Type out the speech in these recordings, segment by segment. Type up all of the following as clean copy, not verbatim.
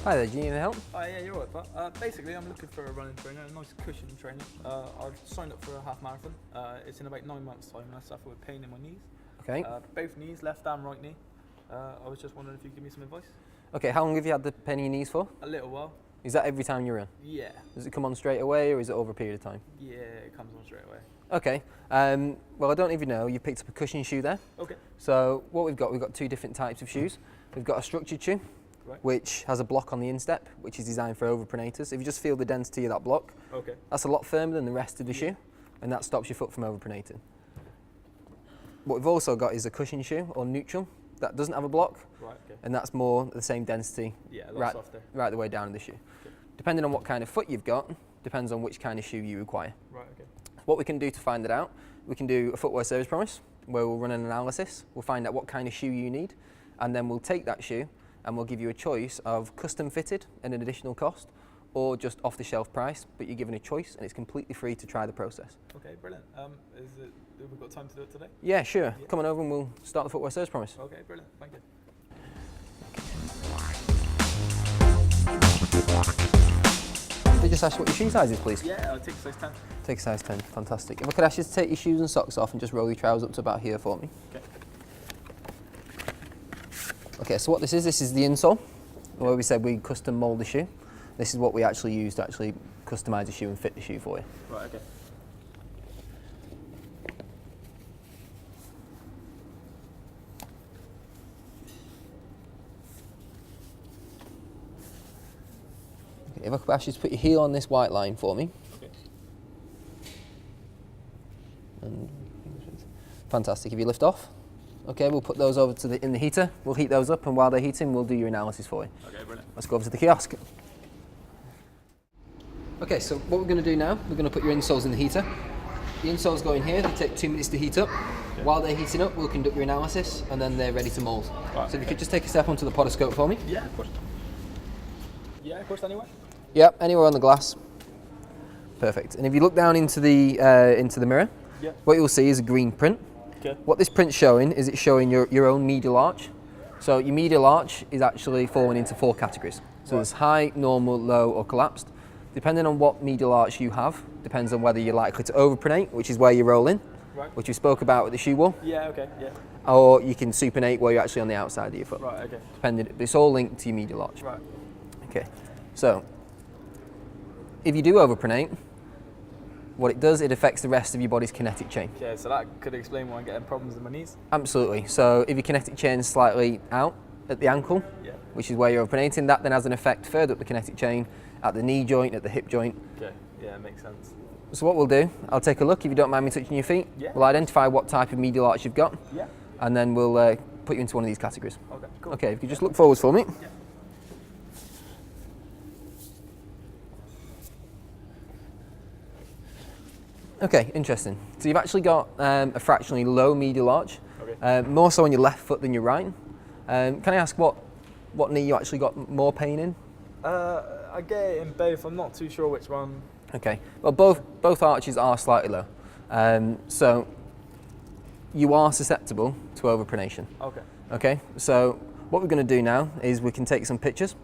Hi there, do you need any help? Oh yeah, you're right, but basically I'm looking for a running trainer, a nice cushion trainer. I've signed up for a half marathon. It's in about 9 months' time and I suffer with pain in my knees. Okay. Both knees, left and right knee. I was just wondering if you could give me some advice. Okay, how long have you had the pain in your knees for? A little while. Is that every time you run? Yeah. Does it come on straight away or is it over a period of time? Yeah, it comes on straight away. Okay, well I don't even know, you picked up a cushion shoe there. Okay. So what we've got two different types of shoes. We've got a structured shoe, Right. which has a block on the instep, which is designed for overpronators. If you just feel the density of that block, Okay. that's a lot firmer than the rest of the shoe, and that stops your foot from overpronating. What we've also got is a cushion shoe, or neutral, that doesn't have a block, Right, okay. and that's more the same density Yeah, a lot softer. right the way down in the shoe. Okay. Depending on what kind of foot you've got, depends on which kind of shoe you require. Right, okay. What we can do to find it out, we can do a footwear service promise, where we'll run an analysis, we'll find out what kind of shoe you need, and then we'll take that shoe and we'll give you a choice of custom fitted and an additional cost, or just off the shelf price, but you're given a choice and it's completely free to try the process. Okay, brilliant. Have we got time to do it today? Yeah, sure. Yeah. Come on over and we'll start the footwear service promise. Okay, brilliant. Thank you. Can I just ask what your shoe size is, please? Yeah, I'll take a size 10. Take a size 10, fantastic. If I could ask you to take your shoes and socks off and just roll your trousers up to about here for me. Okay. Okay, so what this is the insole, where we said we custom mould the shoe. This is what we actually use to actually customise the shoe and fit the shoe for you. Right, okay. Okay, if I could ask you to put your heel on this white line for me. Okay. And fantastic, if you lift off. Okay, we'll put those over to in the heater. We'll heat those up, and while they're heating, we'll do your analysis for you. Okay, brilliant. Let's go over to the kiosk. Okay, so what we're going to do now, we're going to put your insoles in the heater. The insoles go in here, they take 2 minutes to heat up. Okay. While they're heating up, we'll conduct your analysis, and then they're ready to mould. Right, so if you could just take a step onto the podoscope for me. Yeah, of course. Yeah, of course, anywhere? Yep, anywhere on the glass. Perfect. And if you look down into the mirror, yeah, what you'll see is a green print. Okay. What this print's showing is it's showing your own medial arch. So your medial arch is actually falling into 4 categories. So there's high, normal, low, or collapsed. Depending on what medial arch you have, depends on whether you're likely to overpronate, which is where you roll in, right, which we spoke about with the shoe wall. Yeah, okay, yeah. Or you can supinate where you're actually on the outside of your foot. Right, okay. Depending, it's all linked to your medial arch. Right. Okay, so if you do overpronate, what it does, it affects the rest of your body's kinetic chain. Yeah, so that could explain why I'm getting problems in my knees? Absolutely. So if your kinetic chain is slightly out at the ankle, yeah, which is where you're overpronating, that then has an effect further up the kinetic chain, at the knee joint, at the hip joint. Okay, yeah, makes sense. So what we'll do, I'll take a look, if you don't mind me touching your feet. Yeah. We'll identify what type of medial arch you've got. Yeah. And then we'll put you into one of these categories. Okay, cool. Okay, if you just look forwards for me. Yeah. Okay, interesting. So you've actually got a fractionally low medial arch, okay, more so on your left foot than your right. Can I ask what knee you actually got more pain in? I get it in both. I'm not too sure which one. Okay, well both arches are slightly low, so you are susceptible to overpronation. Okay. Okay, so what we're going to do now is we can take some pictures.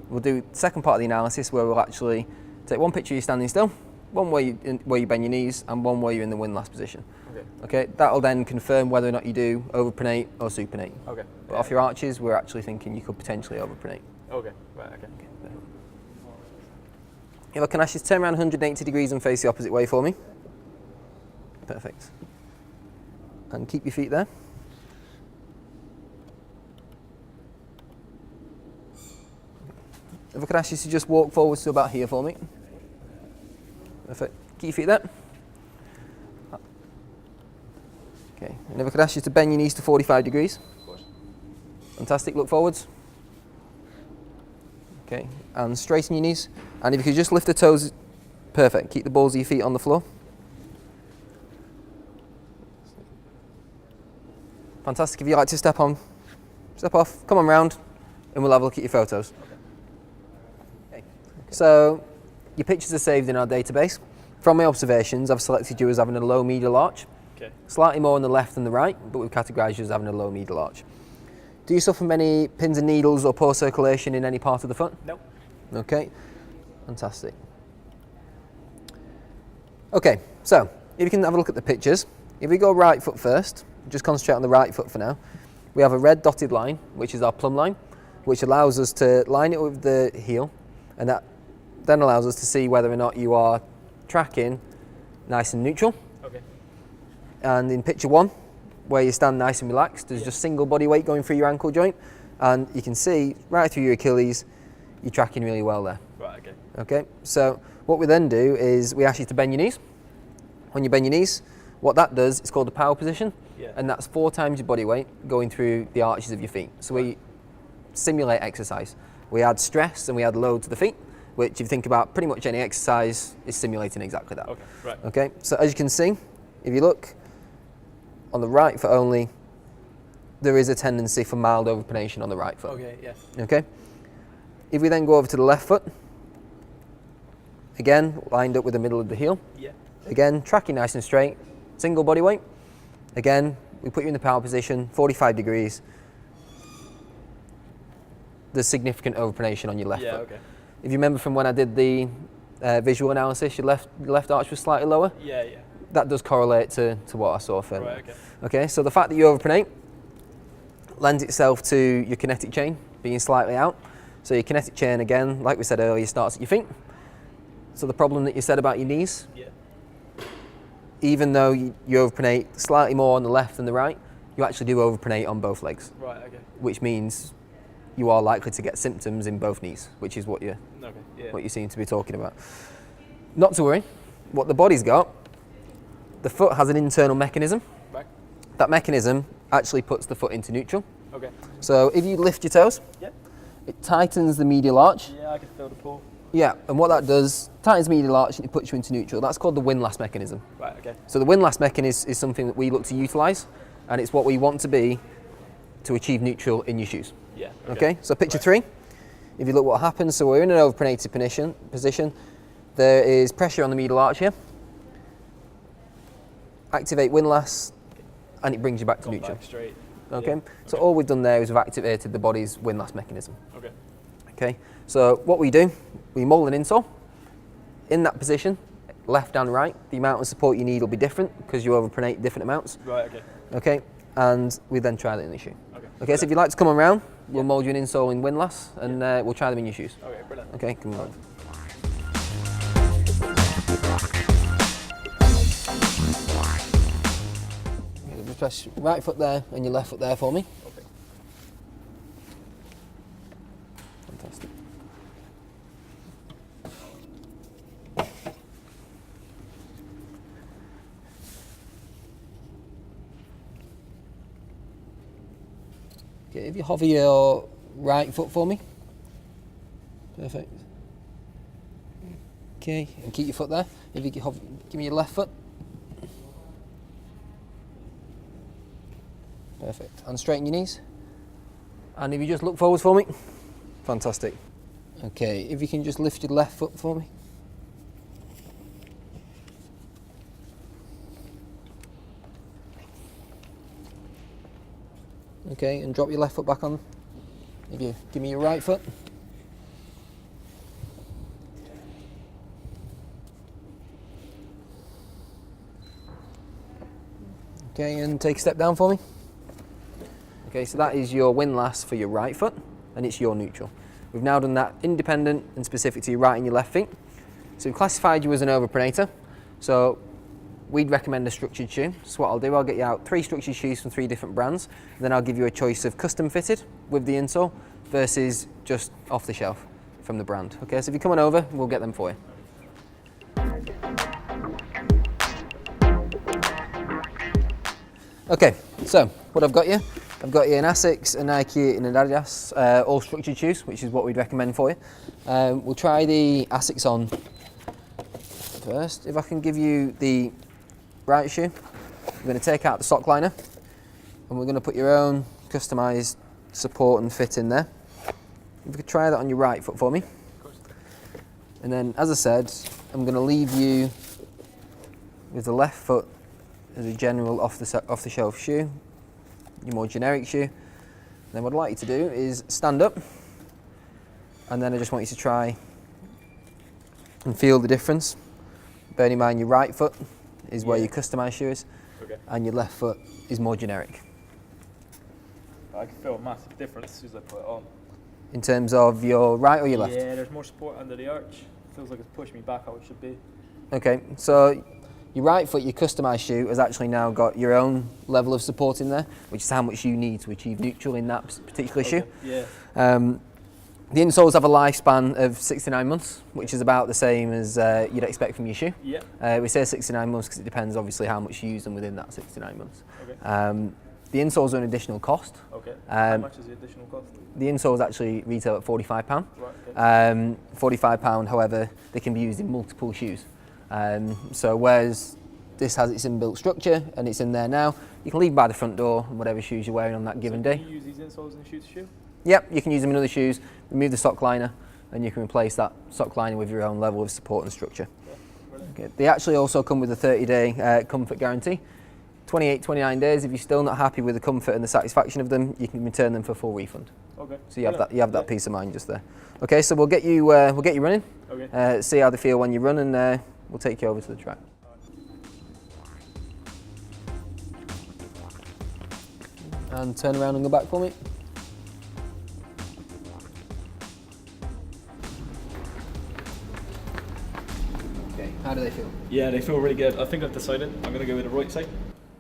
We'll do the second part of the analysis where we'll actually take one picture of you standing still, one where you bend your knees, and one where you're in the windlass position. Okay. Okay, that'll then confirm whether or not you do overpronate or supinate. Okay. But off your arches, we're actually thinking you could potentially overpronate. Okay, right, okay. If I can ask you to turn around 180 degrees and face the opposite way for me. Perfect. And keep your feet there. If I could ask you to just walk forwards to about here for me. Perfect. Keep your feet there. Okay, and if I could ask you to bend your knees to 45 degrees. Of course. Fantastic, look forwards. Okay, and straighten your knees. And if you could just lift the toes, perfect. Keep the balls of your feet on the floor. Fantastic, if you like to step off, come on round, and we'll have a look at your photos. Okay. So, your pictures are saved in our database. From my observations, I've selected you as having a low medial arch. Okay. Slightly more on the left than the right, but we've categorised you as having a low medial arch. Do you suffer from any pins and needles or poor circulation in any part of the foot? Nope. Okay, fantastic. Okay, so if you can have a look at the pictures, if we go right foot first, just concentrate on the right foot for now. We have a red dotted line, which is our plumb line, which allows us to line it with the heel, and that then allows us to see whether or not you are tracking nice and neutral. Okay. And in picture 1, where you stand nice and relaxed, there's just single body weight going through your ankle joint, and you can see right through your Achilles, you're tracking really well there. Right, okay. Okay, so what we then do is we ask you to bend your knees. When you bend your knees, what that does, it's called the power position, and that's 4 times your body weight going through the arches of your feet. So we simulate exercise. We add stress and we add load to the feet, which if you think about pretty much any exercise is simulating exactly that. Okay, right. Okay, so as you can see, if you look on the right foot only, there is a tendency for mild overpronation on the right foot. Okay, yes. Okay, if we then go over to the left foot, again, lined up with the middle of the heel. Yeah. Again, tracking nice and straight, single body weight. Again, we put you in the power position, 45 degrees. There's significant overpronation on your left foot. Okay. If you remember from when I did the visual analysis, your left arch was slightly lower. Yeah. That does correlate to what I saw for. Right, okay. Okay, so the fact that you overpronate lends itself to your kinetic chain being slightly out. So your kinetic chain, again, like we said earlier, starts at your feet. So the problem that you said about your knees, even though you overpronate slightly more on the left than the right, you actually do overpronate on both legs. Right, okay. Which means you are likely to get symptoms in both knees, which is what you seem to be talking about. Not to worry, what the body's got, the foot has an internal mechanism. Right. That mechanism actually puts the foot into neutral. Okay. So if you lift your toes, it tightens the medial arch. Yeah, I can feel the pull. Yeah, and what that does, tightens the medial arch and it puts you into neutral. That's called the windlass mechanism. Right, okay. So the windlass mechanism is something that we look to utilise, and it's what we want to be to achieve neutral in your shoes. Yeah. Okay, so picture 3, if you look what happens, so we're in an overpronated position, there is pressure on the medial arch here, activate windlass, and it brings you back to neutral. Back straight. Okay, so all we've done there is we've activated the body's windlass mechanism. Okay. Okay, so what we do, we mould an insole. In that position, left and right, the amount of support you need will be different because you overpronate different amounts. Right, okay. Okay, and we then try that in the shoe. Okay. Okay, so if you'd like to come around, we'll mould you an insole in windlass and we'll try them in your shoes. Okay, brilliant. Okay, come on. Just press your right foot there and your left foot there for me. Okay. Fantastic. Okay, if you hover your right foot for me. Perfect. Okay, and keep your foot there. If you hover, give me your left foot. Perfect. And straighten your knees. And if you just look forwards for me. Fantastic. Okay, if you can just lift your left foot for me. Okay, and drop your left foot back on. If you give me your right foot. Okay, and take a step down for me. Okay, so that is your windlass for your right foot, and it's your neutral. We've now done that independent and specific to your right and your left feet. So we've classified you as an overpronator. So we'd recommend a structured shoe. So what I'll do, I'll get you out 3 structured shoes from 3 different brands, and then I'll give you a choice of custom fitted with the insole versus just off the shelf from the brand. Okay, so if you come on over, we'll get them for you. Okay, so what I've got you an Asics, a Nike and an Adidas, all structured shoes, which is what we'd recommend for you. We'll try the Asics on first. If I can give you the right shoe, we're going to take out the sock liner and we're going to put your own customised support and fit in there. If you could try that on your right foot for me. And then, as I said, I'm going to leave you with the left foot as a general off-the-shelf shoe, your more generic shoe. And then what I'd like you to do is stand up, and then I just want you to try and feel the difference. Bearing in mind your right foot is where your customised shoe is, and your left foot is more generic. I can feel a massive difference as soon as I put it on. In terms of your right or your left? Yeah, there's more support under the arch. Feels like it's pushing me back how it should be. Okay, so your right foot, your customised shoe, has actually now got your own level of support in there, which is how much you need to achieve neutral in that particular shoe. Yeah. The insoles have a lifespan of 69 months, which is about the same as you'd expect from your shoe. Yeah. We say 69 months because it depends obviously how much you use them within that 69 months. Okay. The insoles are an additional cost. Okay. How much is the additional cost? The insoles actually retail at £45. Right, okay. £45, however, they can be used in multiple shoes. So whereas this has its inbuilt structure and it's in there now, you can leave by the front door and whatever shoes you're wearing on that given day. Can you use these insoles in shoe to shoe? Yep, you can use them in other shoes, remove the sock liner, and you can replace that sock liner with your own level of support and structure. Yeah, Okay. They actually also come with a 30-day comfort guarantee. 28, 29 days, if you're still not happy with the comfort and the satisfaction of them, you can return them for full refund. Okay. So you have that peace of mind just there. Okay, so we'll get you running. Okay. See how they feel when you run, and we'll take you over to the track. And turn around and go back for me. Okay, how do they feel? Yeah, they feel really good. I think I've decided I'm going to go with the right side.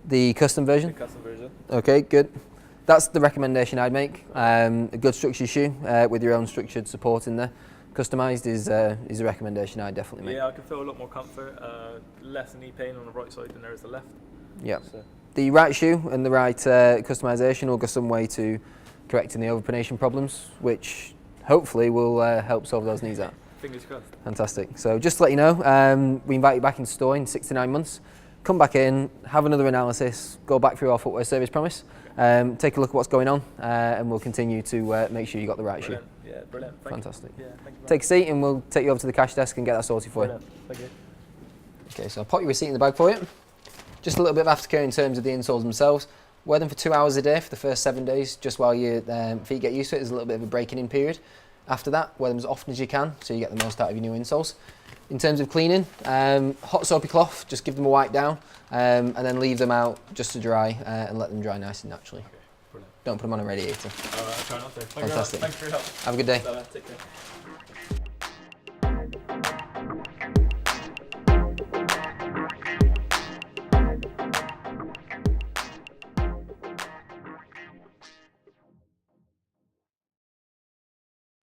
The custom version? The custom version. Okay, good. That's the recommendation I'd make. A good structured shoe with your own structured support in there. Customised is a recommendation I'd definitely make. Yeah, I can feel a lot more comfort, less knee pain on the right side than there is the left. Yeah. So. The right shoe and the right customisation will go some way to correcting the overpronation problems, which hopefully will help solve those needs out. Fingers crossed. Fantastic. So just to let you know, we invite you back into store in 69 months. Come back in, have another analysis, go back through our footwear service promise, take a look at what's going on, and we'll continue to make sure you got the right shoe. Yeah, brilliant. Fantastic. Yeah, thank you. Take a seat and we'll take you over to the cash desk and get that sorted for you. Thank you. Okay, so I'll pop your receipt in the bag for you. Just a little bit of aftercare in terms of the insoles themselves. Wear them for 2 hours a day for the first 7 days, just while your feet get used to it. There's a little bit of a breaking in period. After that, wear them as often as you can, so you get the most out of your new insoles. In terms of cleaning, hot soapy cloth, just give them a wipe down, and then leave them out just to dry, and let them dry nice and naturally. Okay, brilliant. Don't put them on a radiator. I'll try not to. Fantastic. Thanks for your help. Have a good day. Take care.